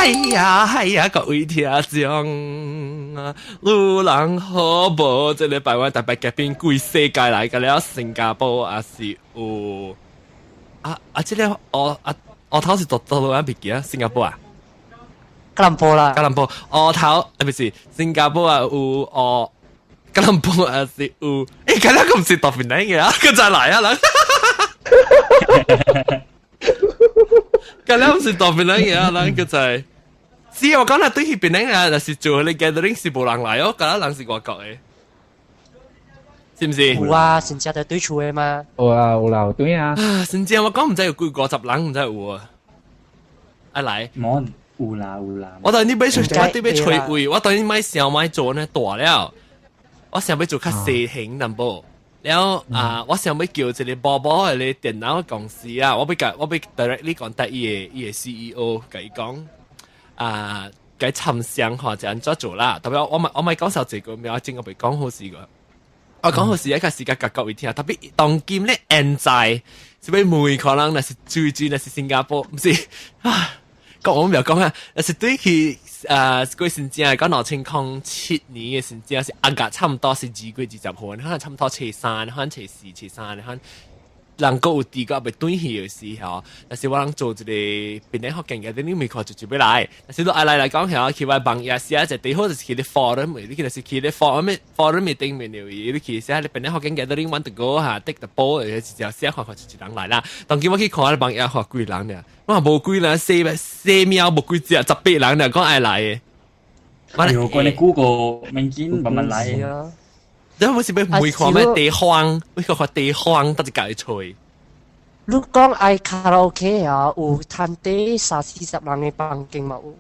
呀，各位聽眾啊，路人好無？這禮拜我特別嘉賓歸世界來個了，新加坡也是有這個我頭是讀哪邊嘅啊？新加坡啊？吉隆坡啦，吉隆坡我頭唔是新加坡啊有吉隆坡也是有，咁樣咁唔是特別難嘅啊？佢再來啊，人。咁樣唔是特別難嘅啊，人佢再。是我講啦，對佢邊咧啊，就是做你 gathering 是無人來哦，嗰啲人是外國嘅，是唔是？有啊，新加坡對厝嘅嘛。有啊，有啦，有對啊。新加我講唔知有幾50人，唔知有啊。啊來，冇有啦。我當你買出家啲要吹位，我當你買想買做呢大了，我想要做較細型淡薄。然後我想要叫一個寶寶嘅你電腦公司啊，我要 directly 講得伊個 CEO 甲伊講。該參詳或者安怎做啦，特別我咪講少這個，唔係我真個未講好事個。我講好事一個時間甲各位聽，特別當今咧現在，是咪每可能那是最那是新加坡，唔是啊？講我唔要講啊，那是對佢嗰時正講2007年嘅時正是價差唔多是20號，可能差唔多73，可能74、73，可能。人個有啲個未對起嘅時候，但是我能做一個邊啲學經嘅，你未看就要來。但是都愛來講係去揾網頁寫一第好就是去啲 forum， 你其實是去啲 forum meeting 面聊嘢，你其實係邊啲學經嘅，你want to go 嚇 take the ball，就只寫看就一人來啦。當今我去看網頁看幾人咧，我話冇幾人4秒冇幾隻18人咧，講愛來嘅。有關你 Google 明顯慢慢來啊。因為是要每看咩地方，每個地方得一間吹。你講愛卡拉 OK 啊，有攤地30-40人嘅房間嘛有。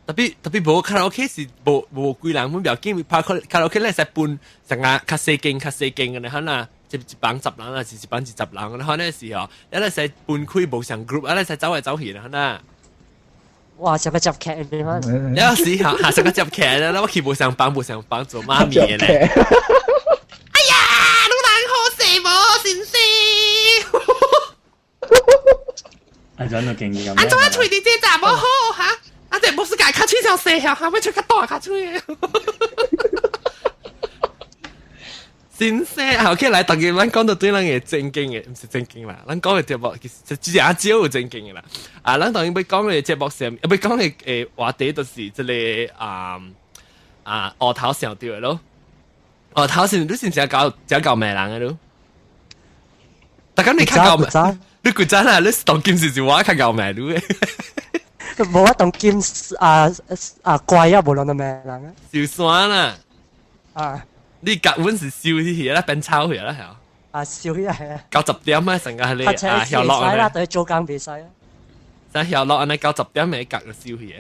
特別無卡拉 OK 是無幾人，本表見拍卡拉 OK 咧係搬成個較細間嘅咧，可能一房10人啊，是一房20人，可能時候一咧係搬開無上 group，一咧係走嚟走去啦，可能。哇！成個接劇嘅嘛，有時下成個接劇咧，我去無上班做媽咪嘅咧。哎呀，老人好死無先生。安怎都經驗咁。安怎吹啲這站唔好嚇？啊，這不是解卡吹上細條，係咪吹較大卡吹？先生，後期來特別，咱講到對咱嘅正經嘅，唔是正經啦。咱講嘅節目其實只係少有正經嘅啦。咱當然要講嘅節目上，要講嘅話題就是這個額頭上掉嘅咯。額頭上你先搞咩人嘅咯？但咁你較搞你古真啊！你當今時我較搞咩咯？冇啊，當今怪啊，無論係咩人啊？小酸啦！啊！你隔碗是燒啲嘢啦，變炒嘢啦，係啊！燒嘢係啊！90點啊，成個係你跳落啊！對做工比賽啊！但跳落啊！你90點咪隔就燒嘢。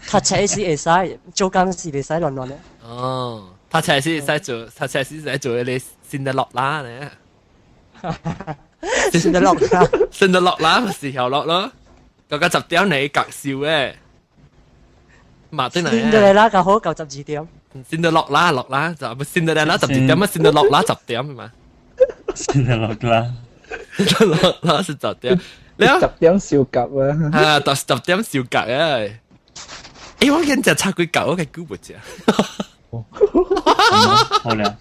他車是會使，做工是會使亂亂嘅。哦，他車是使做，他車是使做你先得落啦咧。先得落啦，先得落啦，咪是跳落咯。90點你隔燒嘅，麻對嚟。先得啦，就好92點。先得落啦，就唔先得啦12點啊，先得落啦10點係嘛？先得落啦，先得落啦是10點。你10點小夾啊！到10點小夾啊！誒，我見只差幾嚿嘅估唔着。好啦。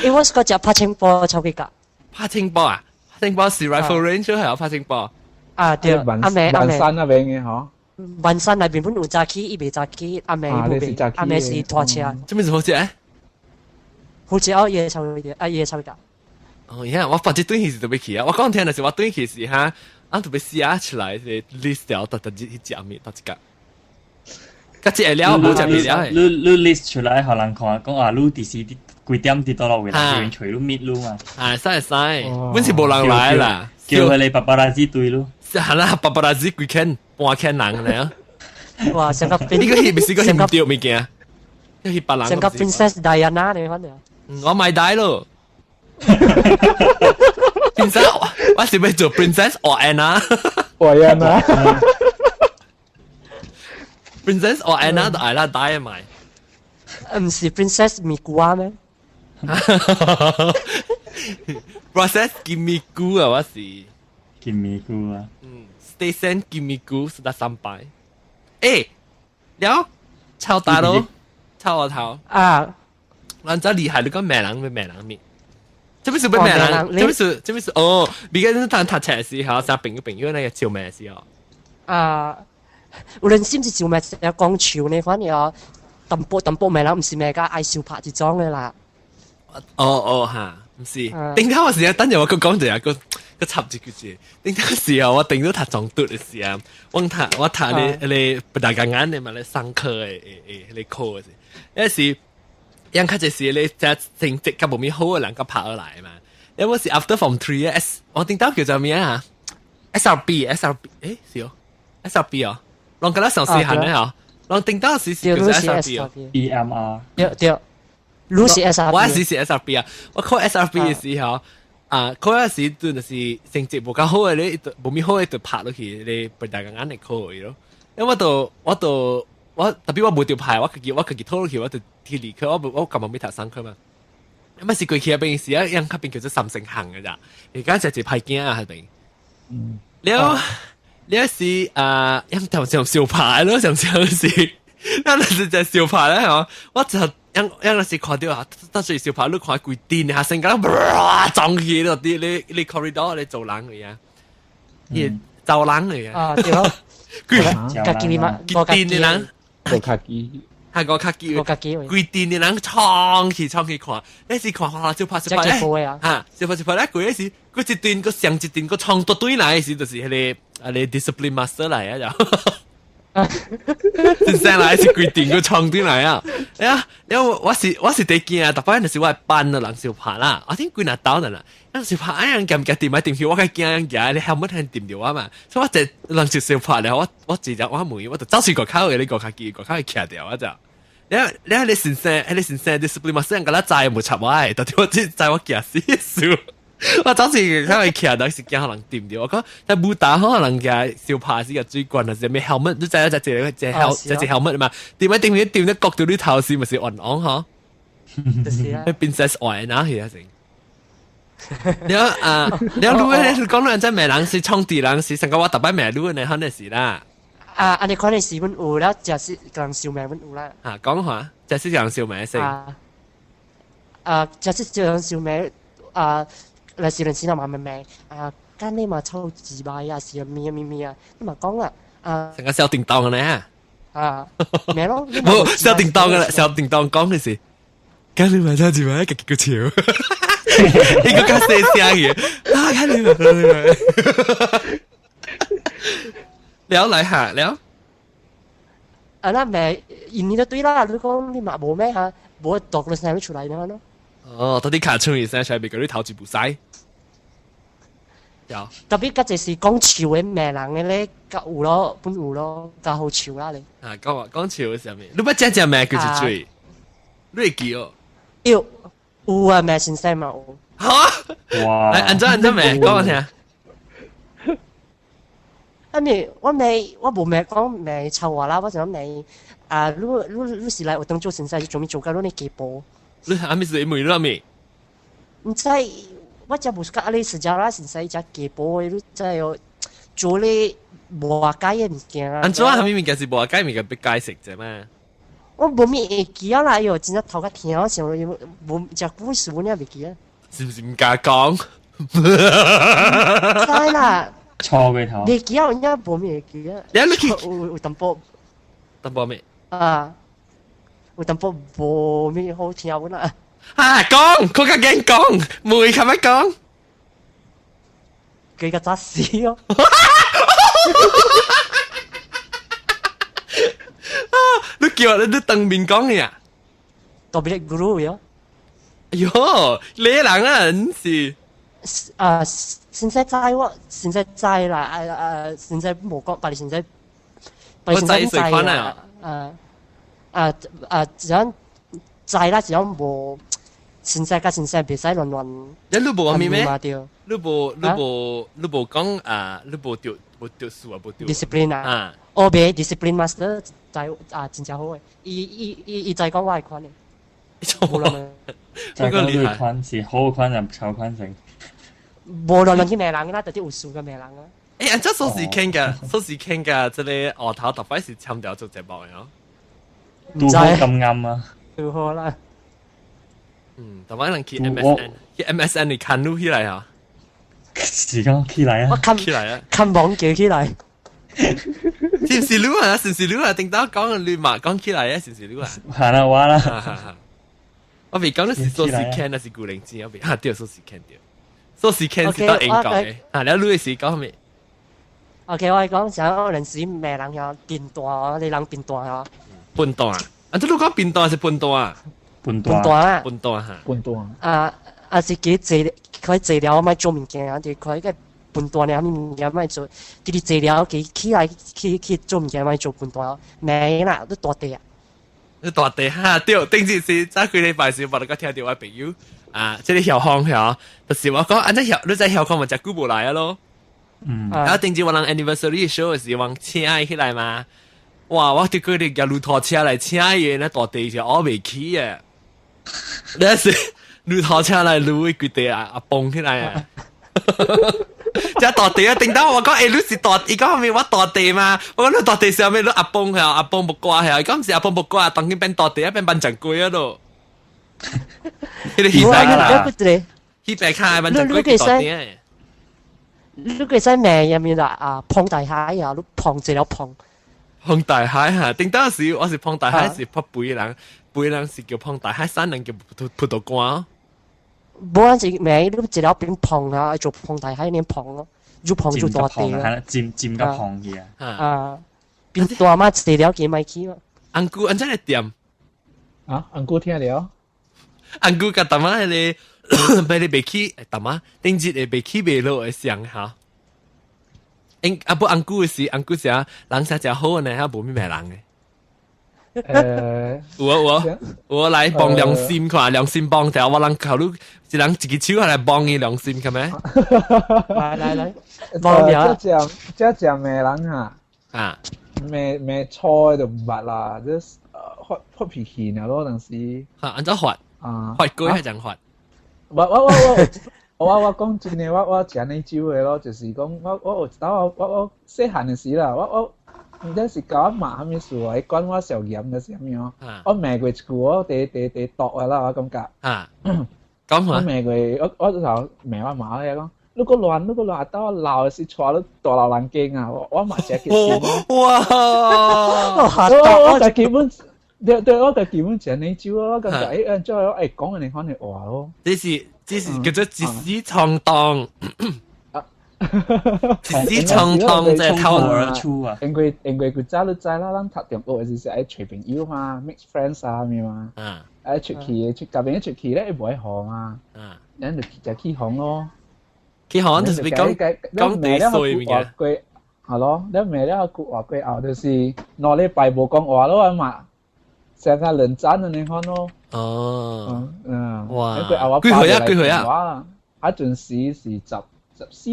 誒，我嗰隻拍青波抽幾格？拍青波啊！拍青波是 rifle range 係有拍青波。啊，對，阿妹，雲山那邊嘅嗬。雲山那邊本有揸機，伊未揸機，阿妹冇，阿妹是拖車。做咩是好似誒？好似我嘢抽嘅，嘢抽㗎。哦，呀，我發覺對起是特別起啊！我講聽的是我對起是哈，我特別寫出來是 list 掉到一隻面到一個。嗰隻料冇隻面料。你 list 出來，可能看講啊，你第時幾點跌到落位啦？有人隨你搣你嘛？啊，使，本是冇人來啦。叫佢哋爸爸拉子對咯。係啦，爸爸拉子幾圈半圈人咧。哇！成個呢個戲咪是個戲唔掉物件，一戲白人。成個 Princess Diana 你睇下。我買帶咯。Princess， 我是要做 Princess or Anna。Princess or Anna 都係啦，帶啊買。唔是 Princess Miguel 咩 ？Princess Kimiko 啊，我是。Kimiko 啊。Station Kimiko 是得300。诶，了，超大咯，超我頭，啊，人真厲害，你講咩人面？這邊是咩人？這邊是哦，而家你讀冊時候，成朋友那個照咩時候？啊，無論是唔是照咩，有講潮呢，反而淡薄咩啦，唔是咩噶，愛笑拍一種嘅啦。哦嚇，唔是。頂頭嘅時候，等陣我講就有個插字叫做，頂頭時候我頂到讀中讀嘅時候，我讀你不大間眼你咪嚟上課嘅你課嘅時，有時。因較就是你只成績較冇咩好嘅人，個拍落嚟嘛。有冇是 after form 3 S， 我頂到叫做咩啊 ？SRB，誒是哦 ，SRB 哦，攏個咧上試行咧嗬，攏頂到是叫做 SRB 哦 ，EMR， 對，如是 SRB， 我係 SRB 啊，我考 SRB 嘅時候，考嗰時段就是成績冇咁好嘅，你冇咩好嘅就拍落去，你不大個眼嚟考佢咯。因為我特別我冇條牌，我自己拖落去，我就跳離開，我咁冇咩頭上課嘛。咁啊是過去嗰邊時啊，因嗰邊叫做三成行嘅咋，而家就派件啊嗰邊。了是因頭上小牌咯，上是，那是隻小牌咧嗬，我就因嗰時看到啊，得罪小牌，你看佢電下成間撞起嗰啲，你 corridor 你走廊嚟啊，走廊嚟啊。啊對咯，佢自己嘛，佢電嘅人。個卡機，係個卡機，佢電嘅人衝去看，那時看小拍咧，小拍咧，佢時佢一段個上一段個衝到對嚟時，就是迄個discipline master 嚟啊就，真正嚟是佢電個衝對嚟啊，因為我是第見啊，特別就是我係班嘅人小拍啦，我聽佢那刀的啦，那小拍一樣夾掂去，我係驚嘅，你後尾係掂掉啊嘛，所以我就人小拍咧，我直接我門，我就走去個口嘅呢個卡機，個口係卡掉啊就。你先生 discipline 嘛，雖然覺得債冇插位，但係我知債我夾死少，我走時佢係夾到時間可能掂掉，我講但冇打可能嘅小拍時嘅最棍啊，係咩 helmet 都就係隻 helmet 嘛，掂得角到啲頭先咪是按嗬，你變成外拿去啊成。你講到人真咩人是衝地人是，成個我特別咩路呢可能是啦。安尼可能是阮有啦，就是人笑命阮有啦。講下，就是人笑命先。就是人笑命來是人先嘛命幹你嘛臭雞巴呀，是咩啊，你嘛講啦成個小叮當嘅呢咩咯？冇小叮當嘅啦，小叮當講嘅是，幹你嘛臭雞巴，個潮，呢個加細聲嘅，幹你嘛。了嚟下了，那咪印尼都對啦，你講你嘛冇咩嚇，冇讀到聲出嚟咩咯？哦，到啲卡通而聲出嚟，俾嗰啲頭住唔使。有特別嗰就是講潮嘅咩人嘅咧，較有咯，本有咯，較好潮啦你。講潮嘅時候咩？你不講隻咩叫做最？你會記哦？有啊，咩先生嘛有。嚇！哇！按照咩？講我聽。我冇咩講咩臭話啦，我就諗你你是來活動做成世做咩做緊你幾波？你係咪是妹啦咪？唔知我就冇講你實在啦，成世只幾波，你真係要做你無話解嘅物件啊！安怎係咪物件是無話解物件俾解釋啫嘛？我冇咩會記啊啦，又真係頭殼聽嗰時候冇只故事我呢未記啊？是唔是唔敢講？真啦。錯嘅頭。未記啊，人家冇咩記啊。有淡薄咩？有淡薄冇咩好聽啦。講，佢個驚講，唔係乜講。佢個雜事咯。你叫你當面講嘅啊？特別係 guru 呀。哎呦，你人啊，人是。現在在啦，現在冇講，但係現在，我在水款啊，只樣在啦，只樣冇，現在別使亂。你冇話咩？你冇講你冇掉數啊，冇掉。discipline 啊，我俾 discipline master 在真正好嘅，伊在講我係款嘅，冇啦。呢個厲害款是好款就臭款性。無論係咩人啦，特啲有數嘅咩人啦。誒，按照蘇士傾嘅，即係外頭特別是參掉做節目嘅。都好咁啱啊！就好啦。特別人去 MSN 你看錄起來啊！時間起來啊！我起來啊！看網叫起來。是唔是錄啊？是唔是錄啊？定當講亂碼講起來啊？是唔是錄啊？係啦，話啦。我未講的是蘇士傾，那是古靈精，我未對蘇士傾對。蘇士傾是到英國嘅，你錄嘅是講咩？OK，我係講想我認識咩人呀？變大，你人變大呀？笨蛋啊！啊，你講變蛋是笨蛋啊？笨蛋啊！笨蛋嚇！笨蛋啊！是佢治佢治療咪做物件啊？佢個笨蛋咧，物件咪做，佢治療佢起來去做物件咪做笨蛋，咩啦？都大地啊！你大地嚇對，頂次是早幾禮拜時，我哋個聽到我朋友啊，即係校康嚇，就是我講，你在校康咪隻久無來啊咯。然後頂次我人 anniversary show 時，往請起來嘛。哇！我哋佢哋架路途車嚟請嘢，那大地就我未起嘅。那是路途車嚟路佢哋啊蹦起來啊！即係大地啊！頂到我講，你是大，而家係咪我大地嘛？我講你大地上面都阿蹦係阿蹦木瓜係，而家唔是阿蹦木瓜，當佢變大地，變班長龜啊咯！佢哋顯白啦，顯白卡班長龜大地啊！你佢使咩入面啦？碰大海啊！你碰住了碰。碰大海嚇，頂當時我是碰大海是拍背人是叫碰大海，山人叫葡萄乾。冇係咩？你治療邊碰啊？做碰大海邊碰咯，越碰越大地啊！係啦，漸個碰嘅啊！變大嘛，治療幾咪起咯？安姑安真係掂啊！安姑聽了，安姑個大媽係你，俾你未起大媽，頂節係未起未落嘅上嚇。不安姑嘅事，安姑食人食食好呢，冇咩人嘅。我來幫良心看，良心幫條，我人考慮一人一個手嚟幫伊良心，係咪？來，幫呀！這隻咩人啊？咩錯就唔捌啦，即發脾氣呢咯，當時。按照發鬼係咁發。我講真嘅，我食呢招嘅咯，就是講我我細漢嘅時啦，我唔知是教阿嫲係咩事喎，講我受驗嘅時候，我罵過一句，我地度嘅啦，我感覺。講嘛？我罵過，我就罵我嫲咧講，你個亂，等我鬧時錯，你大鬧人驚啊！我嫲食嘅事。哇！我就基本。對，我就基本上呢招咯，咁就之後講人哋可能話咯。這是叫做一時衝動，一時衝動就係偷而出啊！因為佢早都知啦，咱讀中學時係隨朋友嘛 ，make friends 啊咩嘛，出隔邊出去咧唔會好嘛，咱就起哄咯。起哄就是你講地衰嘅，係咯，你咪咧個話句後就是攞你拜冇講話咯嘛。成日認真啊！你看咯，哇！幾歲啊？一陣時是14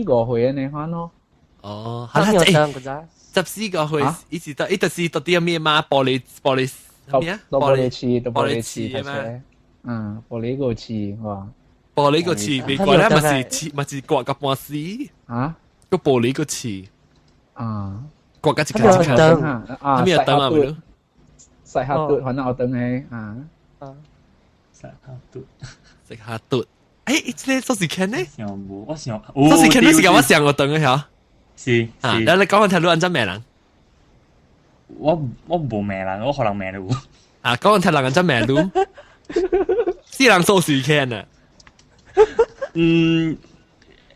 個歲啊！你看咯，14個歲，一直到啲咩嘛？玻璃咩啊？玻璃瓷係咩？玻璃個瓷哇！玻璃個瓷未過咧，咪是刮個半死啊！個玻璃個瓷刮個一卡，啊！咩燈啊？咪咯？食下嘟，可能我等你食下嘟。誒，呢蘇士傾呢？我想，蘇士傾呢時間我上個等嘅嚇。是。你講我睇到按真咩人？我冇咩人，我可能咩路。講我睇人按真咩路？是人蘇士傾啊。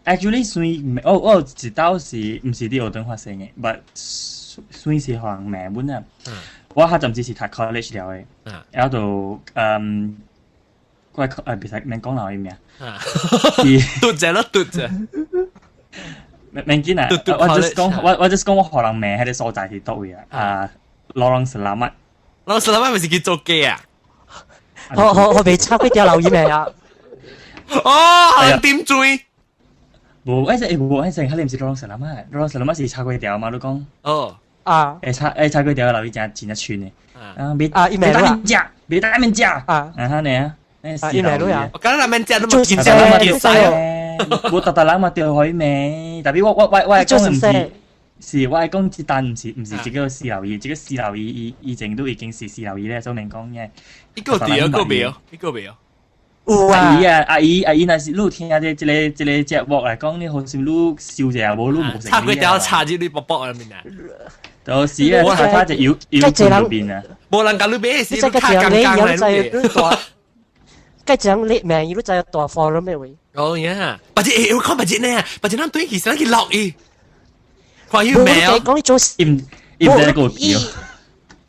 actually 我知道是唔是啲學堂發生嘅，but 算是可能咩本啊。我嗰陣只是讀 college 了嘅，然後就佢別使免講鬧啲咩啊？嘟啫咯，嘟啫。免見啊！我 just 講我可能咩喺啲所在係多嘅啊，Lorong Selamat 咪是叫做機啊？我未插嗰條留意咩啊？哦，點追？冇，嗰陣你唔是 Lorong Selamat，Lorong Selamat 是插嗰條嘛？都講哦。插嗰條留意真一串嘅。別打面架。啊，嚇你啊！一美路呀。我講拉面架都冇見過，冇見晒。我特人嘛掉海咩？特別我講唔是。是，我係講這單唔是這個私留意，這個私留意以前都已經是私留意咧，所以明講嘅。一個掉，一個沒有，一個沒有。有啊！阿姨，那是你聽下這個節目嚟講，你好似你笑者無你無成。插佢掉插住你卜卜入面啊！到時啊，插只腰入邊啊！無人教你咩事，你卡剛剛嚟咯。該講你名，伊都在大貨咗咩位？哦呀，或者我講或者呢，或者咱對其實去落伊。關於咩啊？講呢種唔使個票。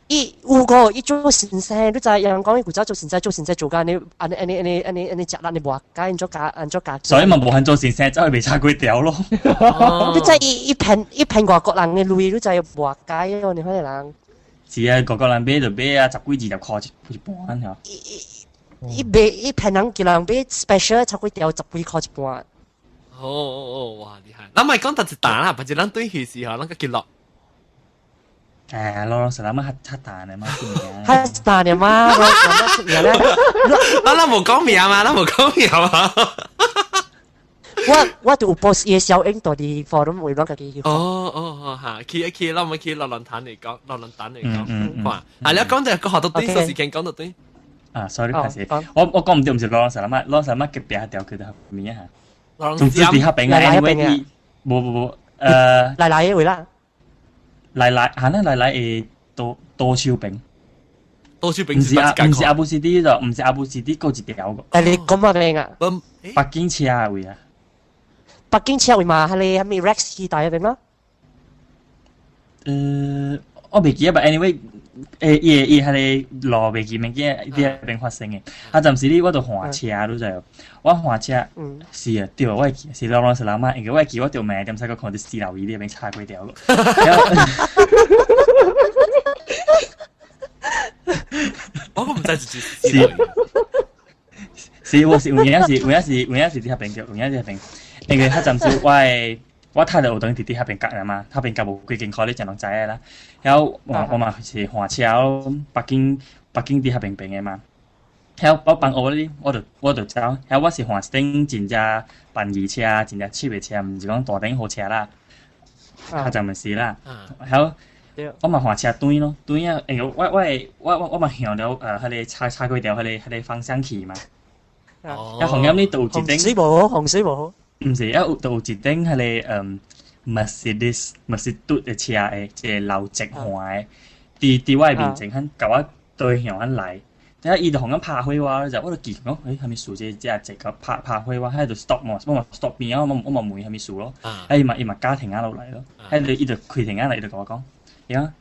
有個一種先生，你就係有人講你古早做先生做緊你你食啦，你冇解按咗價。所以咪冇肯做先生，走去被叉鬼掉咯。你就係一片外國人嘅類，你就係冇解咯，你可能人。是啊，外國人買就買啊，10幾20塊一半嚇。一片人叫人買 special 叉鬼掉10幾塊一半。哇厲害！咱咪講特一單啦，或者咱對起時候，咱個結落。老實諗啊，黑單啊嘛，黑單啊嘛，我講得出名咧。咱冇講名嘛，咱冇講名嘛。我就有 post 嘢小影到啲 forum 會攞個機。嚇，去，咱咪去落論壇嚟講，哇！你講就個學到對，個時間講到對。sorry，開始。我講唔掂，唔是老實諗嘅別掉佢哋後面一下。總之啲黑餅啊 ，anyway， 冇奶嘅會啦，奶誒多超餅，多超餅唔是阿布士啲就唔是阿布士啲高一條個。但你講乜餅啊？北京車會啊，北京車會嘛？係你係咪 Rex 期待嘅餅咯？我未記啊，but anyway。伊係你落未記物件啲變發生嘅，暫時呢我度換車都就，我換車是啊，對，我記是老實諗啊，因為我記我條命點使個看啲私留意啲變差鬼掉咯。我唔知自己是有影是啲黑病叫，有影啲黑病，因為暫時我睇到有等啲黑病隔啊嘛，黑病隔無幾件可你就能知啦。然後我嘛是換車北京啲黑病嘅嘛。然後我幫我啲我就走，然後我是換頂真正辦二車，真正超嘅車，唔是講大頂好車啦。就唔是啦。然後我嘛換車對咯，對啊，因為我嘛向了佢哋叉佢掉佢哋方向器嘛。有紅音呢度一頂。紅水冇。唔是，有到一頂係你Mercedes 嘅車誒，即係流直換嘅，啲外面整緊舊一對向緊嚟，睇下伊就紅咁拍開話就我就見講，係咪數隻直個拍開話喺度 stop 嘛，我咪 stop 邊啊，我咪問係咪數咯，伊咪家庭啱落嚟咯，喺度伊就開庭啱嚟就同我講，呀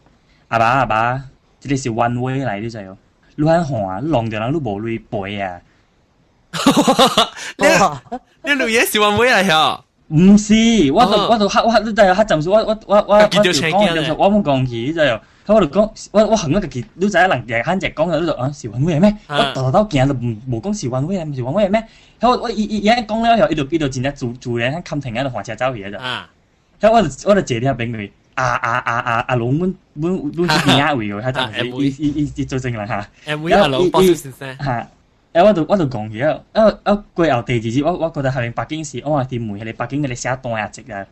阿爸，呢啲是 one way 嚟啲就係，你喺換，浪掉人都冇累背啊！你路嘢是 one way 嚟呀？唔是，我就黑就係黑陣時，我冇講起就係，我就講我行咗個結，你就一能日慳只講喺度啊，是 one way 咩？我豆豆見就冇講是 one way，唔是 one way 咩？我一講咧，又呢度真係做人喺冚停喺度換車走去嘅咋，我就借啲俾佢，阿老滿邊壓位嘅，喺陣時做正啦嚇，阿老波先生嚇。我度講嘢，過後第二節，我覺得係北京市，我話啲煤係你北京嘅你寫檔阿直啊，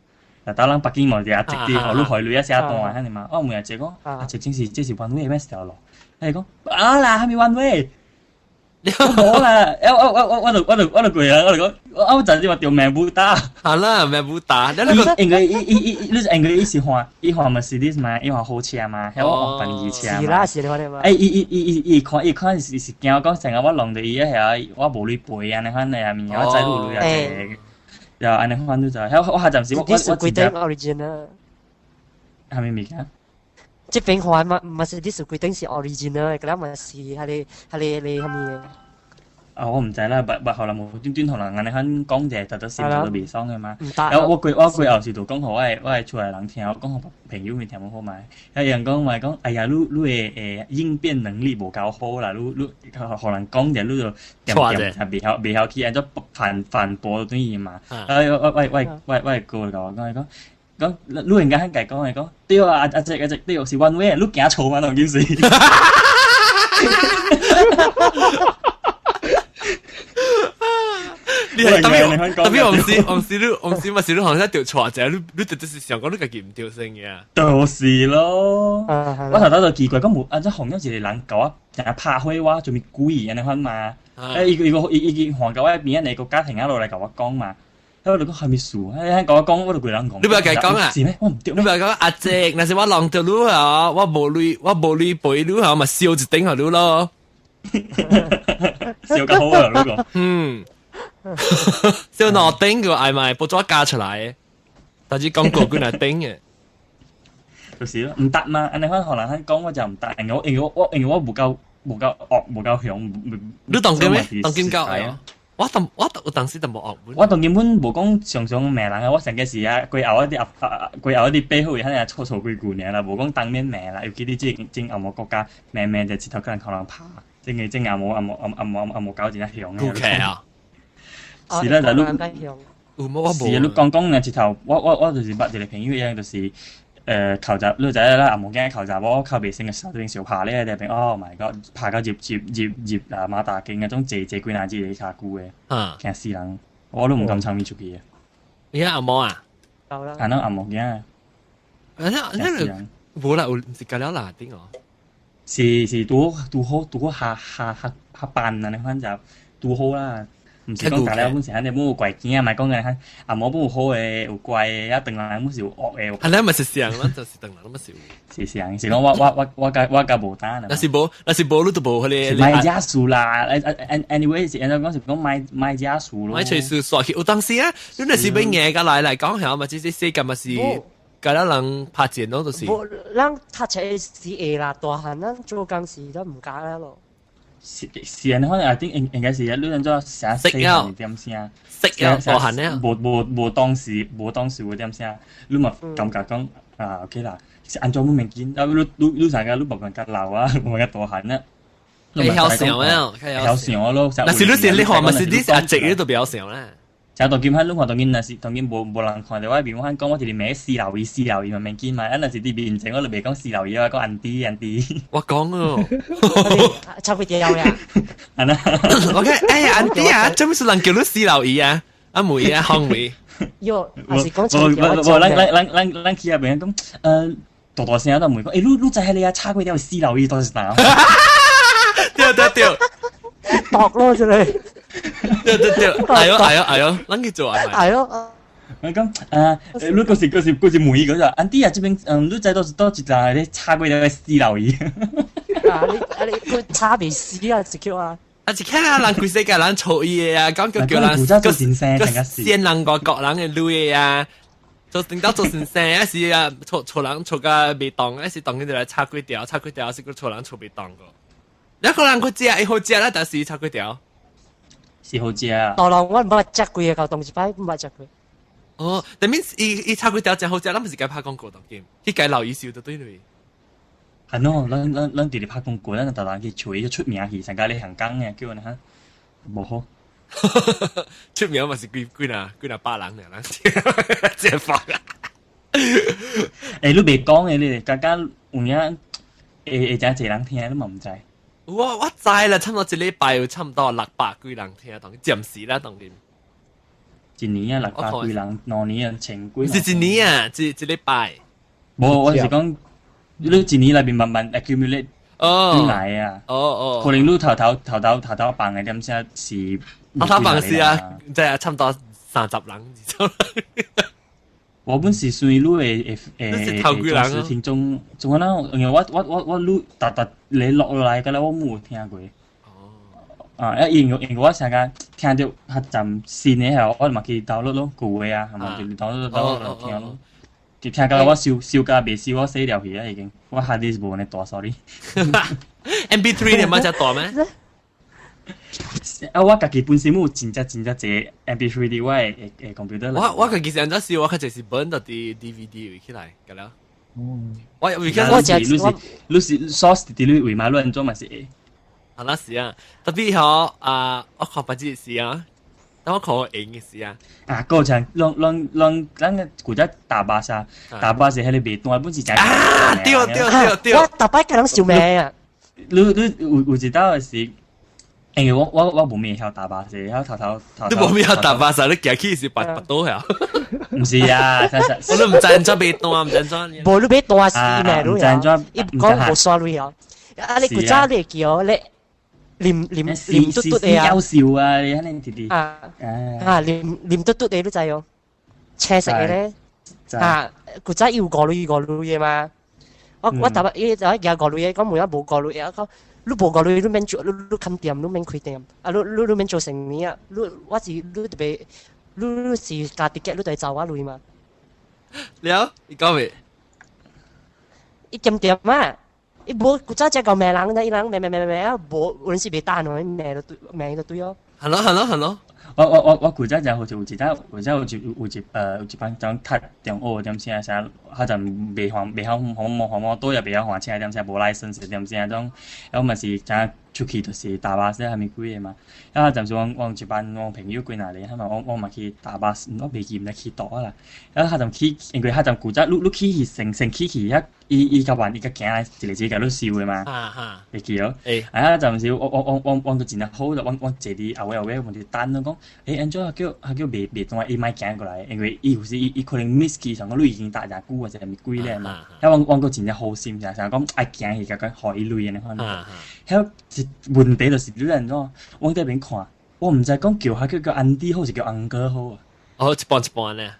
嗱打撚北京冇啲阿直啲，我都海女一寫檔啊，你嘛，我每日直講阿直正是即是 one way 咩時候落，你講啊嗱係咪 one way？冇啦，我度句啊，我度講，我陣時話條命冇打，係啦，命冇打，應該一時換 Mercedes 嘛，一換好車嘛，喺我換二車嘛。是啦，是你話嘛。伊看是驚我講成日我浪到伊係我無你背啊，你看你下面我仔路啊嘅，又安尼看到就，我下陣時我規定 original， 係咪未㗎？即邊換嘛，唔係啲規定是 original，嗰啲咪是係你係咪？我唔知啦，不後來無端端可能人哋肯講就特先做到微爽嘅嘛。有我有時度講好，我係出嚟人聽，我講好朋友面聽冇好買。有人講話講，哎呀，你嘅應變能力無夠好啦，你可能講就你就點未曉去按照反駁等於嘛。喂過嚟講，你人家肯計講嚟講，對啊，阿直對是 one way， 你驚錯嘛兩件事。你係特別王師咪是你行一條錯仔，你直接是想講你家己唔條聲嘅。就是咯，我頭就奇怪，咁冇即紅一時人搞啊，成日拍開話做咩故意人哋看嘛？依個韓國一邊你個家庭一路嚟搞我講嘛。我哋講係咪數？講我講，我就佢人講。你唔係講啊？是咩？我唔對。你唔係講阿姐，那是我浪條路啊，我無類背路啊，咪燒一頂下路咯。燒得好啊，呢個。燒攞頂嘅係咪播咗加出嚟？但係講過佢係頂嘅。就是咯，唔得嘛！人哋可能講我就唔得，因為我唔夠惡，唔夠響。你當嘅咩？當點教係啊？我當時就冇學本。我當根本冇講常常命人啊！我成件事啊，佢咬一啲背後，喺度粗粗鬼故嘅啦，冇講當面命啦。尤其啲正亞某國家命就直頭可能爬，正亞冇搞掂一樣嘅。OK 啊！是啦，就你是你講嘅直頭，我就是捌一個朋友一樣，就是求習女仔啦，阿冇驚求習我靠鼻性嘅時候，定小爬咧，定Oh my god，爬到接啊馬達徑嗰種借幾難之嚟查估嘅，其實是人我都唔敢參與出去嘅。而家阿冇啊？有啦。係咯，阿冇驚。冇啦，唔是計了啦，點啊？是讀好下班啊！你看就讀好啦。唔是講大家本時肯定冇貴件啊，咪講嘅嚇，阿冇冇好嘅，有貴嘅，一定係冇少惡嘅。係咧，咪是上啦，就是定係咁少。是上，是講我嘅無單啊。那是冇你都冇佢哋。買家數啦，anyway 是人哋講是講買家數咯。買隨數傻有當時啊，你那是俾嘢嘅嚟講下嘛，即係世界咪是，計得人拍錢咯，就是。冇，人拍車是嘢啦，大漢人做工時都唔假啦咯。是人可能I think應該是你兩咗寫四行點先，識啊，大漢咧，冇當時會點先，你咪感覺講OK 啦，其實按照冇明顯，你成個你冇辦法鬧啊，冇辦法大漢咧，你好笑啊，好笑咯，但是你時你學咪是啲阿直呢度比較少咧。就當見喺當見那是當見冇人看到我邊我講我哋咩私留意咪明見嘛，那是啲邊整我哋未講私留意啊，講人啲。我講喎，差唔多有呀。係啦。OK， 哎呀，人啲啊，做咩事人叫你私留意啊？阿梅啊，康梅。喲，還是講錯嘅。咱去入邊講，大聲都唔會講，你就係你啊，差嗰啲私留意多是哪？掉。搏咯，真係。係啊，諗住做係咪？係咯。我講你嗰時梅嗰陣，安啲啊，這邊女仔都一陣你差嗰啲私留意。你佢差別死啊！直叫啊！啊，一看啊，人規世界人嘈嘢啊，講叫人個先人個國人嘅女啊，做頂到做先生，一時啊嘈人嘈個未當，一時當佢哋嚟插佢條，是個嘈人嘈未當個。一個人佢食，好食啦，但是插佢條。是好食啊！當然我唔捌食過嘅，個同事擺唔捌食過。哦，但係伊插佢條真好食，咱唔是該拍廣告當game，佢該留意笑到對你。係咯，咱哋拍廣告，咱就人去吹出名氣，成家你行工嘅，叫人嚇冇好。出名咪是幾那百人嘅啦，真發啊！你未講嘅，你哋家家有影會真濟人聽，你嘛唔知。我知啦，差唔多一禮拜有差唔多600幾人聽，當暫時啦，當然。一年啊，600幾人，2年1000幾。是一年啊，一禮拜。冇，我是講你一年裏邊慢慢 accumulate 轉來啊。可能你頭辦嘅點先是。頭辦是啊，即係差唔多30人。我本是算你誒聽眾，仲可能因為我錄特你落嚟嘅咧，我冇聽過。因為我成日聽到客站線嘅時候，我咪去 download 咯，舊嘅啊，係咪？就 download 聽咯。聽到我笑架未笑，我死掉去啦已經。我下啲冇你大 sorry。MP3 你乜只大咩？我家己本身冇真正濟 MP3 啲我誒 computer 啦。我家己是安怎笑，我佢就是本到啲 DVD 起來，咁啦。我你是 source 啲你為嘛亂做嘛是？啊那是啊，特別嗬我看不知是啊，但我看我演嘅是啊。嗰場讓個古仔大巴士喺裏邊，我本是真。對，我大巴個人笑咩啊？你有知道是？因為我冇咩曉打巴士，曉頭。你冇咩曉打巴士，你行去是八多呀？唔是啊，我都唔知咗俾多，唔知咗。冇你俾多是咩路呀？一講冇刷路呀。啊，你古早你叫你念嘟嘟嘅啊？搞笑啊！你肯定念嘟嘟你都制哦。車食嘅咧古早要過路嘅嘛。我打巴依就有過路嘢，講冇一冇過路嘢，講。你無個你免做，你冚店，你免開店，啊！你免做生意啊！我是你特別，你是家己嘅，你就走我路嘛。了，你講咩？一間店嘛，伊無古早只個咩人，伊人咩啊，無有陣時袂打喏，咩就對哦。Hello。我古早就好似有一班種踢電話點先啊，佢就未學多又未曉學車點先，無license點先種，我咪是就出去就是打巴士係咪貴嘅嘛？因為陣時我一班我朋友過嚟咧，係咪我咪去打巴士，我未見咧去到啦，然後佢就去，因為佢就古早你去成去伊甲玩伊個行一個甲你笑嘅嘛，會記咯。啊陣時我就真係好，我坐啲後尾我哋單咯講，Angel 叫別當伊買行過來，因為伊有時伊可能 miss 機上個累已經打下久或者係咪貴咧嘛，然後我真係好心成日講愛行伊個學伊累嘅可能，然後問題就是啲人咯，我喺邊看，我唔知講叫安迪好是叫安哥好啊。哦，一半咧。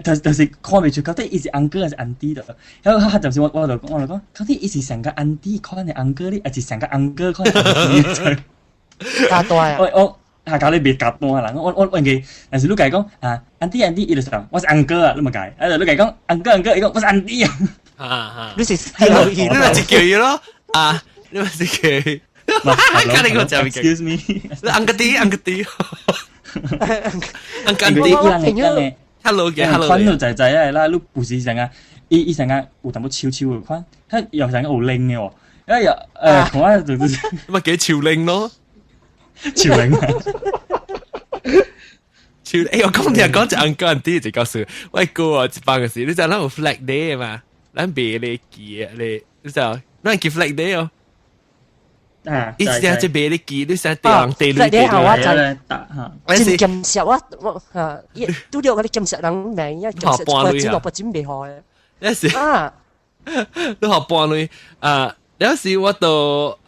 就是看未出，到底伊是安哥還是安迪的？然後佢就是我就講，到底伊是成個安迪看你安哥哩，還是成個安哥看你安迪？加多啊！我搞你別夾多啦！我記，但是你講啊，安迪，伊就講我是安哥啊，你咪解？啊，你講安哥，伊講我是安迪啊。你是你咪是叫伊咯啊！你咪是叫伊。家你個就係 excuse me， 安哥迪，安哥迪。Hello 嘅，hello。款就仔啊啦，你不是成個，伊成個有淡薄超嘅款，佢又成個有拎嘅喎，因又同我就咪幾潮拎咯，潮拎啊！我講你講只安哥安迪就告訴，喂哥啊，一班嘅事，你就諗有 flag day 嘛，諗別你記啊，你就諗記 flag day 哦。一時即係俾你記，你成地人地裏地我真劍石我都了嗰啲劍石人名，一劍石個剪落個剪未開。有時都學半女有時我到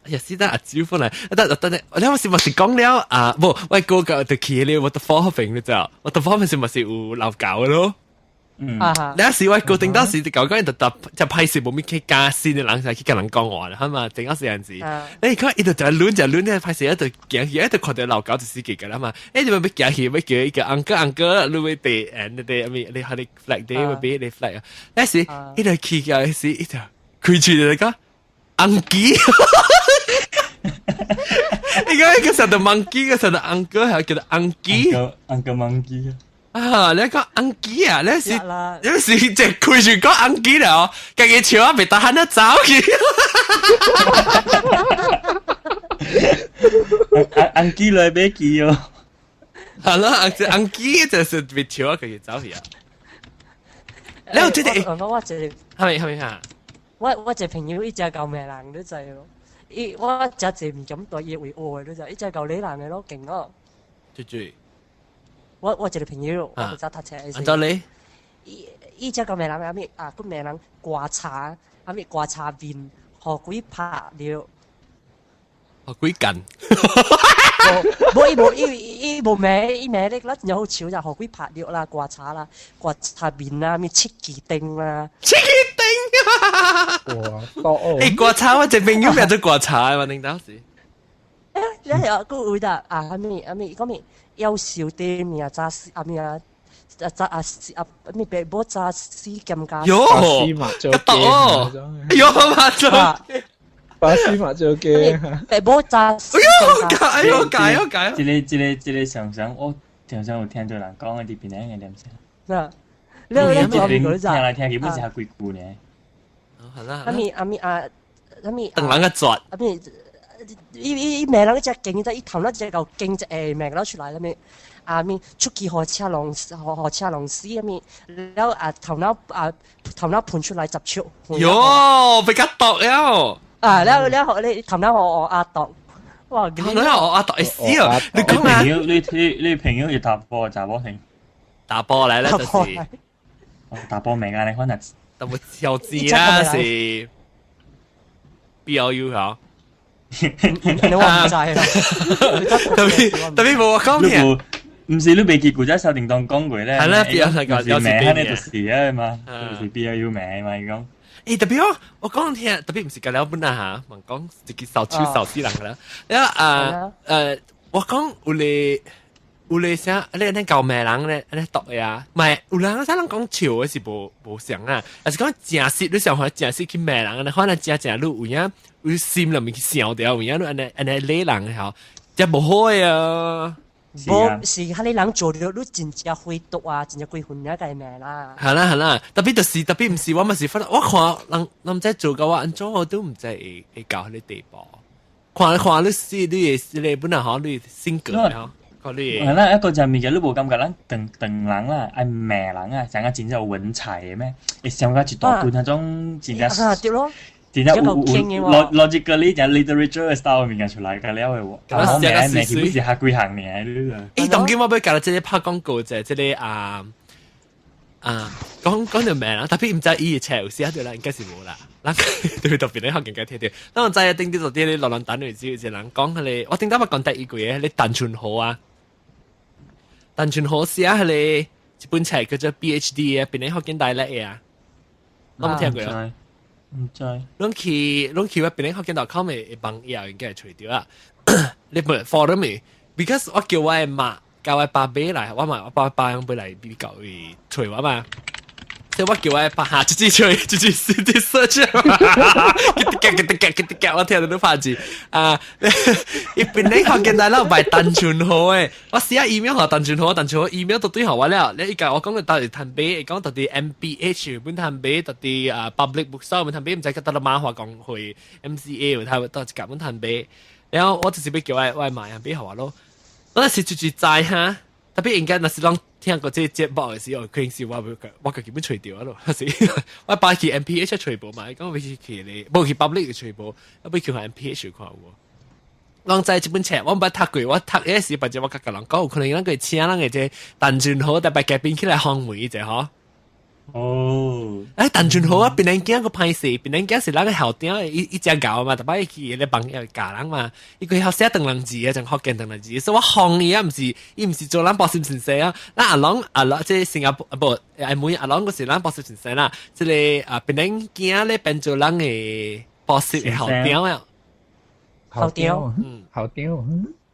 有時得阿招翻嚟，得你有時咪是講了冇喂個就企了，我到方平你知啊，我到方平時咪是有鬧交嘅咯。有時我個頂當時講就批示冇咩去加先嘅人就去跟人講話啦，係嘛？頂當時陣時，你看一度就亂咧，批示一度行去，一度看到鬧交就死嘅啦嘛。你咪行去，咪叫一個 uncle，你會地你你係你 flag 啲會俾你 flag 啊。有時一度企嘅時，一度佢住嚟講 uncle，你講一個實到 monkey，個實到 uncle 係叫做 uncle monkey。你講安基啊？你是只開住講安基啦，家己笑啊，未得閒得走去。安基來俾記哦。係咯，安基就是未笑啊，家己走去啊。你有即係我係咪嚇？我隻朋友一隻舊命人都滯咯，我隻唔敢對嘢為愛都滯，一隻舊你男嘅咯，勁咯。最。我一個朋友，我唔知讀車。按照你，依隻個名人個名人刮茶，刮茶面，學鬼拍了，學鬼近。冇名咧，有好潮就學鬼拍了啦，刮茶啦，刮茶面啦，咩切記丁啦，切記丁。哇，多哦！刮茶我隻朋友名做刮茶嘛，定當時。你係個會得嗰面。有少啲咩啊？炸絲咩啊？咩俾波炸絲咁加？喲，一得哦！喲，麻雀，巴斯麻雀嘅，俾波炸絲哎呦，解！一個常常我常常有聽到人講嗰啲邊樣嘅點先？你講邊個聽嚟聽去，本是係鬼故呢。係啦。等人嘅作。伊命人只勁得，伊頭那只嚿勁只命攞出來啦咪，出去學車龍師咁咪，然後頭那盤出來10尺。喲，被佢度了。然後你頭那學度，哇！我讀 S 啊，你講啊，你朋友要打波打波停，打波嚟咧就是打波名啊，你可能但我小知啦是 BLU 嚇。你話唔制啊？特別冇我講嘅，唔是你未結果真手電當講過咧，係啦，有時名咧就是啊嘛，就是 BLU 名嘛講。特別我講聽，特別唔是隔了本啊嚇，問講自己受死人啦。然後我講有咧啥，你教咩人咧讀呀？唔係有人啥人講笑嘅是無像啊，但是講正實你想看正實去咩人咧，可能正你有影有心裡面去笑掉，有影你安尼理人嚇，真無好啊！無是迄個人做了，你真正會讀啊，真正幾分一個命啦。係啦，特別唔是我咪是發，我看人在做嘅話，安怎我都唔知會搞迄個地步。看你是你本來好你性格嚇。係啦，一個就係咪嘅，你冇感覺啦，鄧人啦，係咩人啊？成日真正有文采嘅咩？你上個一大半嗰種真正對咯，真正有 logically 就 literature style 面嘅出嚟嘅了嘅喎。我名基本是下幾行嘅呢個。當今我俾教到即係拍廣告啫，即係講條名啦，特別唔知伊嘅車有時喺度啦，應該是冇啦。對特別你學更加聽啲。當我真係頂啲做啲你落等嚟知，就人講佢哋，我頂多咪講第二句嘢，你鄧傳豪啊。鄧傳豪寫係你一本冊叫做 PhD 嘅，邊你學緊大叻嘅啊？我冇聽過啊。唔知。攏去邊你學緊 .com 嘅網頁應該係除掉啦。你冇 follow me because 我叫我嘅媽教我爸買嚟，我爸用買嚟比較會除我嘛。所以我叫我爸下自己吹，自己 search， 我聽到都發字啊！一邊你學見大佬唔係鄧傳豪誒，我試下 email 學鄧傳豪 email 到對學我了。你依家我講嘅到底談俾，講到底 MBH 本談俾，到底public bookstore 本談俾，唔使得到馬華講去 MCA 睇到一夾本談俾。然後我就是俾叫我買人俾學我咯。我那時就在哈，特別應該那時啷。聽過這節目嘅時候，佢時我個基本除掉咯，我把佢 MPH 除部嘛，講俾佢你，冇佢 public 嘅除部，我俾佢係 MPH 看喎。我在這本冊，我唔係讀過，我讀嘅時，或者我甲個人講，可能人佢請人嘅即鄧傳豪，特別夾邊起來烘焙啫嗬。哦，誒鄧傳豪啊，邊人驚個歹勢，邊人驚是人個校長，一隻教嘛，特別佢咧幫要教人嘛，伊佢學寫鄧人字啊，仲學緊鄧人字，所以我烘伊啊，唔是做人博士先生啊，咱阿郎即係新加坡不，每阿郎嗰時咱博士先生啦，即係邊人驚咧變做人嘅博士嘅校長啊，校長，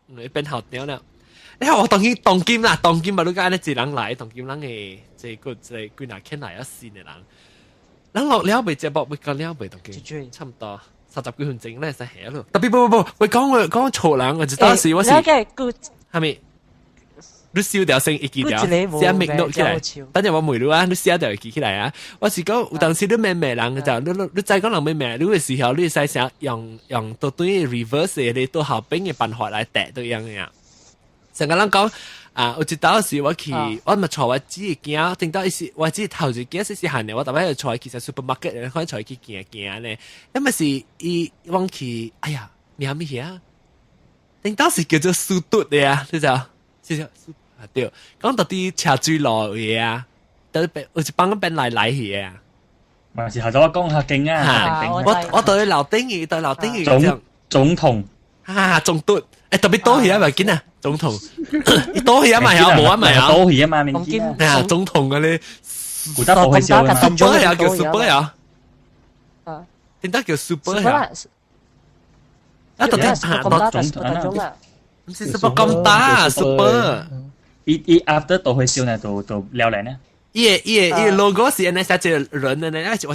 你變校長啦。你話我當今啦，當今咪都間咧自人嚟，當今人嘅即係佢嗱傾嚟一線嘅人，人落了未？隻博會講了未？當今差唔多30幾分鐘咧，就係咯。特別不，會講錯人，我就當時我是係咪？你笑掉聲一記掉，寫明錄起來。等陣我梅錄啊，你寫掉記起來啊。我是講有當時你咩人嘅就，你再講人咩，你嘅時候你使想用到對 reverse 嘅你到後邊嘅辦法來達到樣嘅。成個人講有一道時我去，我咪坐我自己行，定到一時我自己頭一件事行嘅，我特別係坐其實 supermarket 咧，可以坐去行咧，因為是伊往去，哎呀，咩嘢啊？定當時叫做蘇嘟嘅啊，你就對，講到啲車水路嘢啊，都有一幫邊來去啊。咪是後頭我講下勁啊，我對劉丁義咁總統總督。特別多嘢啊，咪見啊，總統，多嘢咪有冇啊咪有，多嘢嘛面見啊，總統嗰啲，古德冇去笑啊 ，super 有叫 super 有，點解叫 super 有？啊，特別唔是 super 咁大 super，一 after 都去笑呢，都了然呢。伊 logo 是那寫隻人的呢，我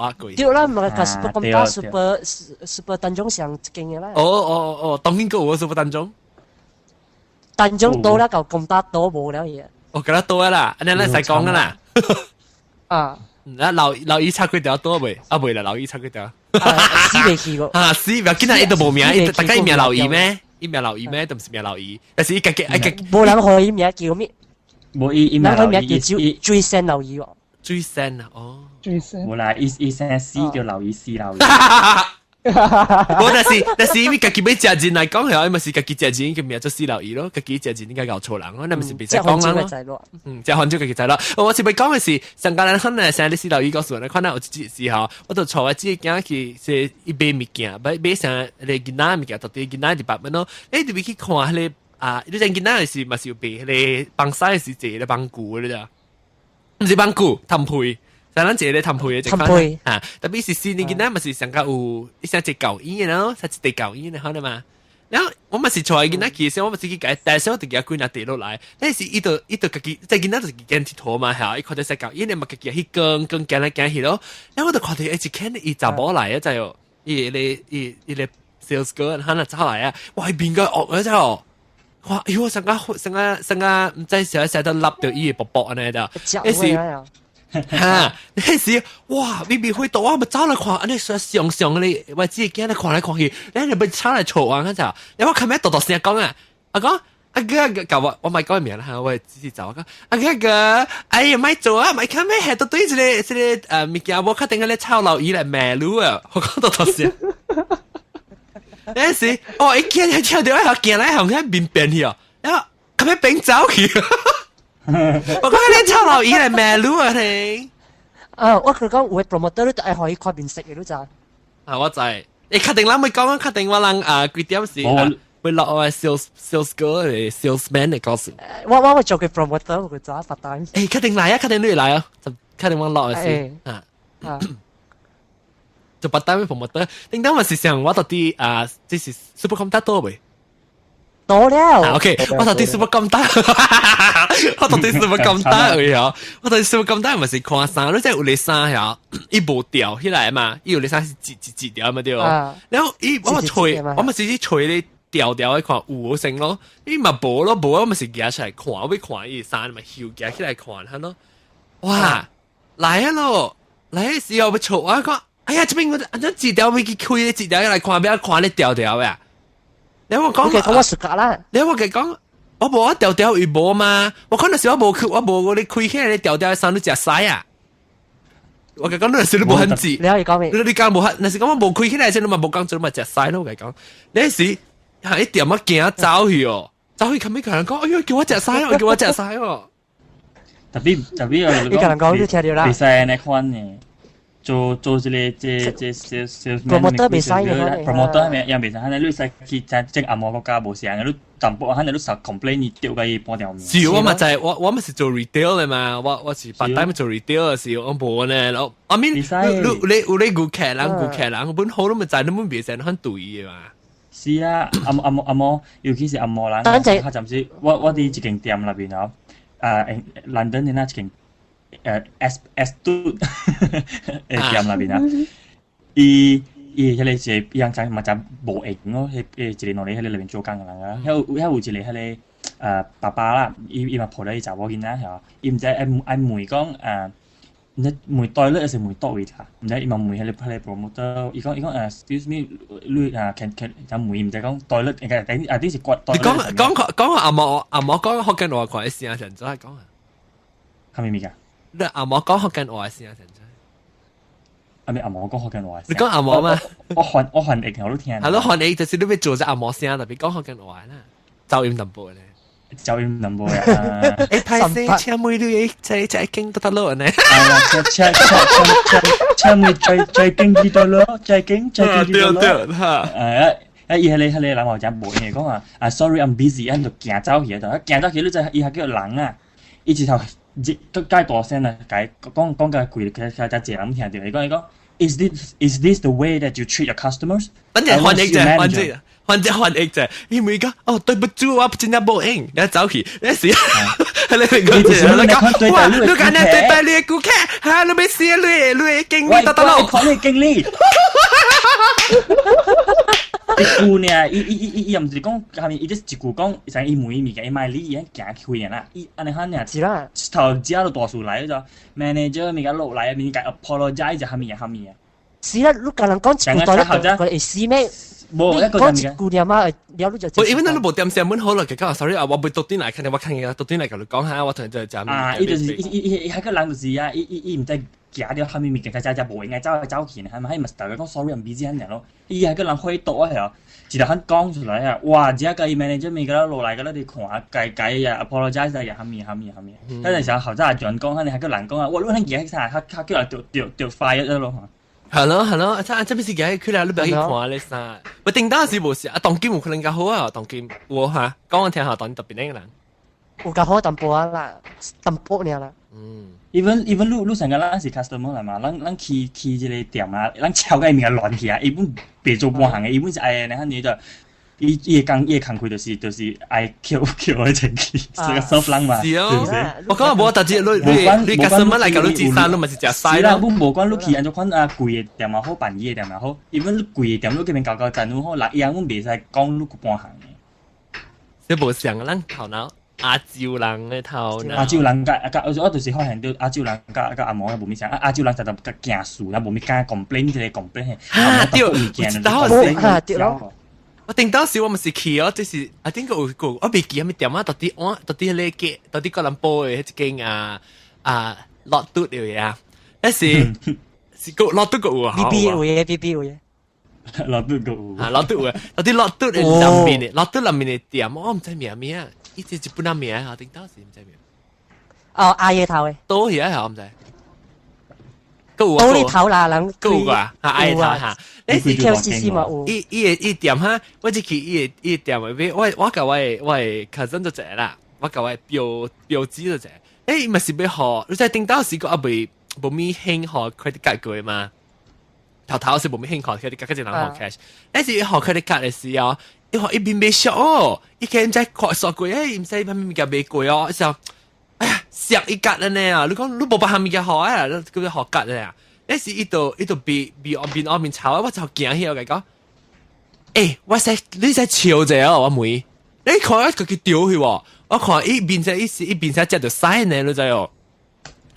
話句。對啦，唔係個 super 咁大 super 當中上勁嘅啦。哦，當然個我 super 當中。當中多啦，夠咁大多冇了嘢。我覺得多啦，你使講噶啦。啊，留意拆佢條多未？啊未啦，留意拆佢條。死未去過。啊死！唔要見到伊都冇名，大家伊名留意咩？伊名留意咩？都唔是名留意，但是伊冇人可以名叫咩？冇伊名留意，最先留意喎。最先啊，哦，最先。冇啦，伊先 C 叫留意 C 留意。我但是因為家己要食錢來講，係咪是家己食錢叫咩做死老二咯？家己食錢應該搞錯人咯，那咪是別使講人咯。即係漢朝家己仔咯。我是咪講嘅是上家人可能成日死老二告訴人，可能有一時候，我就坐喺自己間去是一買物件，買上你囡仔物件，到底囡仔啲8蚊咯，你特別去看迄個啊，你陣囡仔是咪是有買迄個幫曬是一個幫骨嘅啫，唔是幫骨，氹配。但咱一個氹配嘅就看啊，特別是新年囡仔咪是上加有一些隻狗醫嘅咯，一隻狗醫嘅可能嘛。然後我咪是坐喺囡仔其實我咪自己解，但係我自己幾日跌落來，但是伊度家己，即係囡仔就自己揀鐵佗嘛，係啊，伊看到隻狗醫，你咪家己去跟揀來揀去咯。然後我就看到一看伊查某來啊，就係伊個 sales girl 可能走來啊，哇，邊個惡嘅啫？哇，喲，上加唔知成日都笠到伊個薄薄呢就，一時。哈，那時哇，咪會到啊，咪走來看，你說上你，我自己驚你看來看去，你咪炒來嘈啊，嗰陣，你我琴日度聲講啊，我講阿哥教我咪講名啦，我自己走講，阿哥，哎呀，咪做啊，咪看咩係到對住你物件，我確定你炒老二嚟賣路啊，我講度聲，那時哦，一見佢跳到一下見嚟行喺面變去啊，然後琴日變走去。我講你炒老二嚟賣路啊你？我佢講會 promoter 都係可以開面食嘅都咋？啊，我知。你確定啦？咪講確定我人幾點時會落我 sales girl 嚟 salesman 嚟告訴。我會做佢 promoter，我會做一發單。誒，確定嚟啊！確定你嚟啊！就確定我落去先啊。做發單嘅 promoter，定當我是想我到啲即是 supercomputer 多未？多了。OK， 我到底是不咁得？我到底是不咁得嘅呀？我到底是不咁得？咪是看衫，你即係有你衫呀，伊無掉起來嘛，伊有你衫是截掉嘛對。然後伊我咪吹，我咪直接吹你掉掉一看有成咯，伊咪無咯，我咪是夾出嚟看，我咪看伊衫咪翹夾起來看下咯。哇，嚟啊咯，嚟嘅時候咪嘈我講，哎呀，這邊我安截掉咪去開你截掉嚟看，邊看你掉掉呀？你我講，我熟格啦。你我講，我冇一掉掉魚冇嘛，我可能時我冇嗰啲開起嚟，你掉掉衫都食晒啊！我講嗰陣時都冇很字，你可以講咩？你講冇很，那時講我冇開起嚟先，你咪冇講做咪食晒咯。我講，你時係一點乜驚走去哦，走去琴日同人講，哎呀叫我食晒哦，叫我食晒哦。特別你同人講都聽到啦。比賽那款呢？做這promoter 比賽嘅 promoter 係樣比賽，你你使去即阿摩國家冇事，你淡薄，你都實 complain 你掉嘅半條面。是我咪就係我咪是做 retail 嘅嘛，我是part time 做 retail 嘅時候，我冇呢。我面你顧客人，本好都咪就係你本別成很對嘅嘛。是啊，阿摩，尤其是阿摩人，佢暫時我哋一間店入邊啊，London 嘅那間。S 都店那邊啊，伊迄個是樣仔咪就無型咯，一個落嚟喺裏邊做工嘅人啊，有一個迄個爸爸啦，伊咪抱咧伊查某囡仔係啊，伊唔知愛問講唔知問袋咧，還是問多位㗎？唔知伊咪問迄個 promoter，伊講excuse me，你can 就問唔知講袋咧，啲是骨袋。你講阿毛講福建話講一聲啊，成咗係講啊，係咪咪㗎？你阿毛講福建話先啊，成真。阿咪阿毛講福建話。你講阿毛嘛？我韓譯我都聽。係咯，韓譯就是你要做隻阿毛聲，特別講福建話啦，噪音淡薄咧。噪音淡薄呀。誒，太細，車妹都嘢，再傾得咯呢。係啦，車妹再傾得咯，再傾得咯。嚇。伊迄個人話真無嘢講啊，sorry I'm busy，喺度行走去度，行走去你就伊係叫人啊，伊直頭。介大聲啊！講嘅句，佢只人聽到。你講，is this the way that you treat your customers？ 反正換譯啫，因為講哦對不住，我真係冇應，你走去，你時係你講嘢，哇！你講你對待你嘅顧客，嚇你咪試你經理得咯，講你經理。一句呢，伊又唔是講下面，伊只一句講，像伊問伊物件，伊賣你伊行開啦，伊安尼喊呢，頭只都大數來咗 ，manager 物件落來，物件 apologize 就下面啊。是啦，你個人講一句袋咧，佢會死咩？冇一個講一句念啊，了你就。我因為你冇點寫本好啦，佢講 sorry 啊，我會讀啲嚟，我看嘅讀啲嚟同你講下，我同你就講。伊就是伊喺個人就是啊，伊唔知夾咗後面面嘅就無應該走去，係咪？係咪大家講 sorry 唔 busy 咁樣咯？伊係個人開刀啊係啊，一路肯講出來啊，哇！只個 manager 咪個落來個你看改啊 apologize 啊，下面，嗰陣時候後真係仲講，你係個人講啊，我攞啲嘢曬，佢叫人掉快咗咯。係咯，真係時間佢哋都不要去看咧啥，我頂當時冇事，當今有可能較好啊，當今我嚇講我聽下當特別呢個人，有較好淡薄啊啦，淡薄呢啦。even 你成個咱是 customer 啦嘛，咱去一個店啊，咱超個面亂去啊，伊本別做半行嘅，伊本是愛你看你就。伊工課就是愛 Q 嘅情緒，這個 soft 人嘛，是哦。我講冇，但係你夾什麼嚟搞你自殺，你咪是食晒啦。冇關你去按照款貴嘅店也好，便宜嘅店也好，因為你貴嘅店你嗰邊搞賺都好，嗱，伊樣我袂使講你半行嘅。你無想咱頭腦亞洲人嘅頭腦。亞洲人我就是發現到亞洲人甲阿毛無咩想，亞洲人實在驚事啦，無咩敢 complain 即個 complain。對，對咯。我頂當時我咪是去哦，就是I think有我未記係咪點啊？到底咧嘅，到底個人播嘅迄間落嘟嘅嘢啊，但是個落嘟個有啊 ，BB 有嘢，落嘟個有啊，落嘟嘅，到底落嘟嘅裡面嘅，落嘟裡面嘅店，我唔知名啊，依隻日本名啊，頂當時唔知名。哦，阿爺頭嘅，都而家係我唔知。都你頭啦，人夠啊，嗌他嚇。你是 QCC 嘛？有。伊店哈，我只去伊店入邊，我甲我cousin 就坐啦，我甲我表姊就坐。誒，咪是要學，你在頂到時個阿未冇咪興學 credit card 嘅嘛？頭是冇咪興學 credit card，嗰隻人學 cash。誒，是學 credit card 嘅時候，伊學一邊未學哦，伊見唔知學數貴，唔使邊邊嘅未貴哦，時候。哎呀，石一格啦呢！你講你冇把下面嘅學啊，叫做學格咧。那時一度邊邊炒，我就驚起我講，誒，我使你使笑者哦，我妹，你看一個佢丟去喎，我看一邊隻隻就曬呢，你知哦。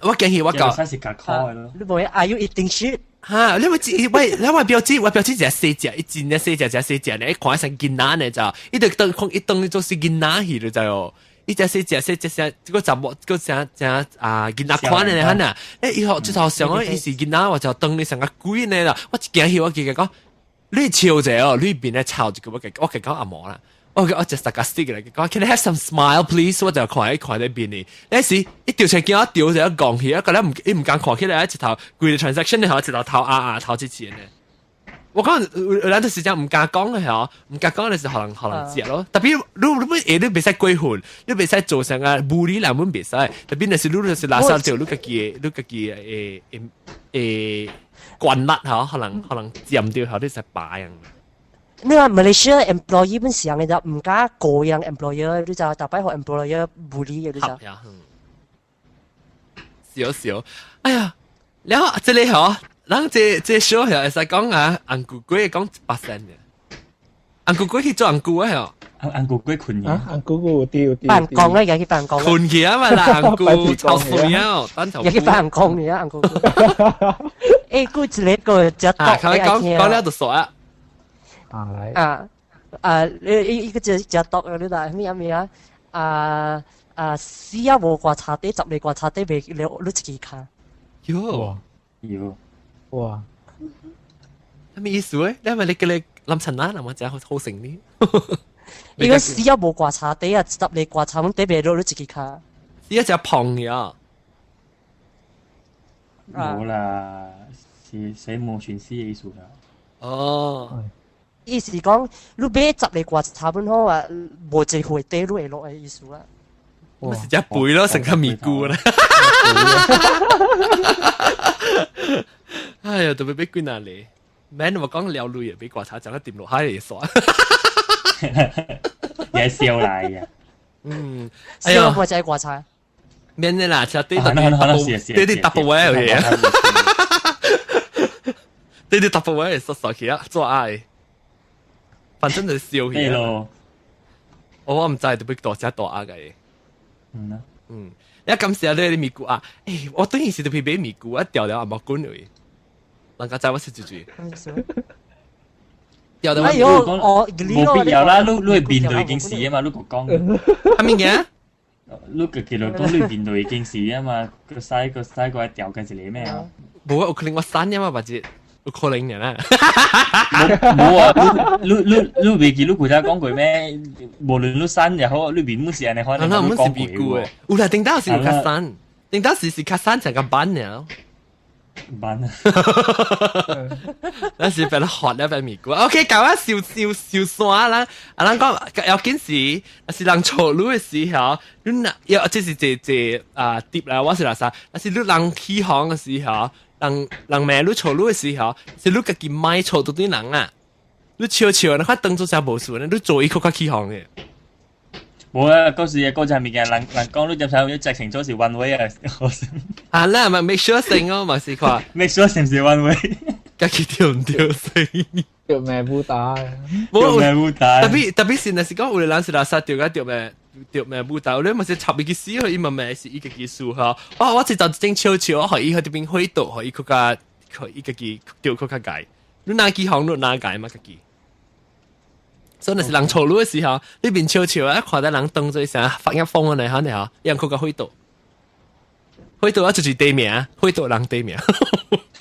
我驚起我講，你冇，Are you eating shit？嚇！你話表姐就係四隻，一隻呢四隻呢，一看成件乸呢就，一等你做是件乸去，你知哦。伊只食，這個雜物，個正囡仔款嘅很啊！誒，以後最頭上我伊是囡仔，我就當你成個鬼呢啦！我一驚起我記講，你笑者哦，你邊咧吵住我講阿毛啦，我就 sarcastic 嚟講 ，Can I have some smile please？ 我就看喺邊呢。那時一調出見我調就講起，一個咧唔敢看起來，一頭貴嘅 transaction 咧，一頭頭之前咧。我講有陣時間唔敢講嘅係哦，唔敢講嘅時可能接咯。特別你別使鬼混，你別使做成個無理人本別使。特別你就是拉上條你自己慣甩可能佔掉後啲實把人。你話 Malaysia employee 本時嘅就唔加個人 employer， 你就特別學 employer 無理嘅你就。少，哎呀，然後這裡嗬。咱這小係會使講啊，紅龜龜講100%嘅，紅龜龜去做紅龜啊，紅龜龜困啊，紅龜龜有啲辦公咧，又去辦公，困去啊嘛啦，紅龜臭水啊，又去辦公嘅紅龜龜，誒，佢一個只多，講了就傻啊，一個只多嘅你睇咩啊？死啊無掛茶底，10嚟掛茶底未你自己看，喲。哇！咩意思咧？因為你叫你諗陳啦，或者好成啲。如果死啊冇掛茶底啊，10嚟掛茶咁底未攞你自己看。死啊就碰呀！冇啦，是寫冇全詩嘅意思啦。哦，意思講你買10嚟掛茶本好啊，無一回底你會落嘅意思啦。咪是只背咯，成個咪咕啦。哎呀，特別俾捐下你，名我講撩女啊，俾掛茶整一掂落海嚟傻。也笑嚟嘅。哎呀，我就係掛茶。免嘅啦，就對啲double way 嘅嘢。對啲double way 傻傻起啊，做愛。反正就笑起咯。我唔知特別多隻多啊嘅。一咁時候咧，你咪咕啊！誒，我當然是特別俾咪咕一掉了阿毛管嚟，人家知我識住住。掉到我冇必要啦，你係面對件事啊嘛，你個講。係咪嘅？你個其實講你面對件事啊嘛，個嘥個掉嘅係你咩啊？冇啊，有可能我刪呀嘛，或者有可能嘅啦。冇啊，你未記你古仔講過咩？無論你刪又好，你邊冇事，你可能冇講過嘅。有啦，頂到時有較刪，頂到時較刪成個版了。版啊！那是俾你學一俾咪咕。OK，搞下笑耍啦。啊，咱講有件事，那是人錯路嘅時候，你嗱要即是這啊碟啦，我是啦啥，那是你人起航嘅時候，人咩你錯路嘅時候，是你自己買錯到啲人啊，你悄悄，你看當做啥無事呢？你做一個起航嘅。冇啊！嗰時嗰陣咪嘅人講你入手一直成咗是 one way 啊！啊，那咪 make sure 成咯，咪是話 make sure 成是 one way， 家己掉唔掉死？掉咩烏打？掉咩烏打？特別是那是講有啲人是垃圾掉咩烏打，你咪是插一個死去，伊咪咪是一個技術嚇。我就整悄悄，我可以喺啲邊開到，可以佢個佢一個技掉佢個解，你哪幾行你哪解嘛個技。所以那是人錯路嘅時候，你邊悄悄一看到人當做成發一風啊！你嚇你嚇，讓佢個開到啊，就是地名，開到人地名。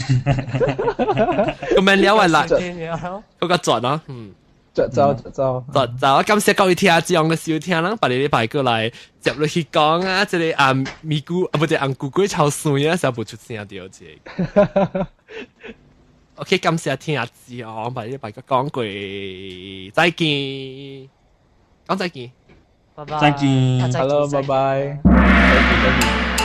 咁樣了話啦，嗰個轉咯，走，我感謝各位聽眾嘅收聽啦，把你禮拜過來接落去講啊，即係咪咕啊，不係紅菇粿炒蒜啊，就冇出聲掉啫。OK， 感謝聽下字哦，把你禮拜講過，再見，講再見，拜拜，再見 ，Hello，拜拜，再見。